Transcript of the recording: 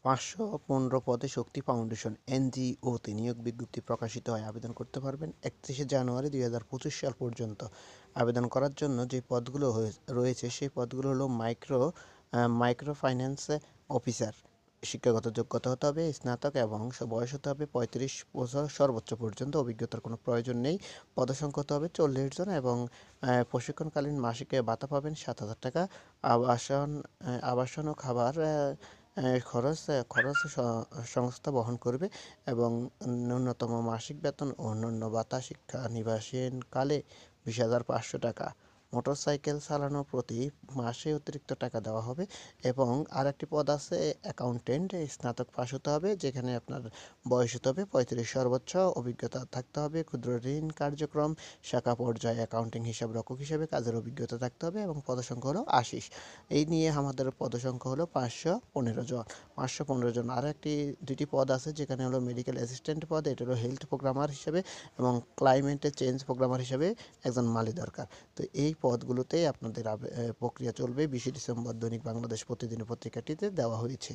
515 পদে শক্তি ফাউন্ডেশন এনজিওতে নিয়োগ বিজ্ঞপ্তি প্রকাশিত হয়। আবেদন করতে পারবেন 31শে জানুয়ারি 2025 সাল পর্যন্ত। আবেদন করার জন্য যে পদগুলো রয়েছে সেই পদগুলো হলো মাইক্রো ফাইন্যান্স অফিসার। শিক্ষাগত যোগ্যতা হতে হবে স্নাতক এবং বয়স হতে হবে 35 বছর সর্বোচ্চ পর্যন্ত। অভিজ্ঞতার কোনো প্রয়োজন নেই। পদসংখ্যা হতে হবে 40 জন এবং প্রশিক্ষণকালীন মাসিক ভাতা পাবেন 7,000 টাকা। আবাসন ও খাবার খরচ সংস্থা বহন করবে এবং ন্যূনতম মাসিক বেতন ও অন্যান্য ভাতা শিক্ষানিবাসকালে 20,500 টাকা। মোটরসাইকেল চালানো প্রতি মাসে অতিরিক্ত টাকা দেওয়া হবে এবং আরেকটি পদ আছে অ্যাকাউন্টেন্ট। স্নাতক পাস হতে হবে, যেখানে আপনার বয়স হতে হবে 35 সর্বোচ্চ। অভিজ্ঞতা থাকতে হবে ক্ষুদ্র ঋণ কার্যক্রম শাখা পর্যায়ে অ্যাকাউন্টিং হিসাবরক্ষক হিসেবে কাজের অভিজ্ঞতা থাকতে হবে এবং পদসংখ্যা হলো 80। এই নিয়ে আমাদের পদসংখ্যা হলো 515 জন। 515 জন। আরও দুটি পদ আছে, যেখানে হলো মেডিকেল অ্যাসিস্ট্যান্ট পদ, এটা হলো হেলথ প্রোগ্রামার হিসেবে, এবং ক্লাইমেট চেঞ্জ প্রোগ্রামার হিসেবে একজন মালি দরকার। তো এই পদগুলোতেই আপনাদের প্রক্রিয়া চলবে। 20 ডিসেম্বর দৈনিক বাংলাদেশ প্রতিদিন পত্রিকাটিতে দেওয়া হয়েছে।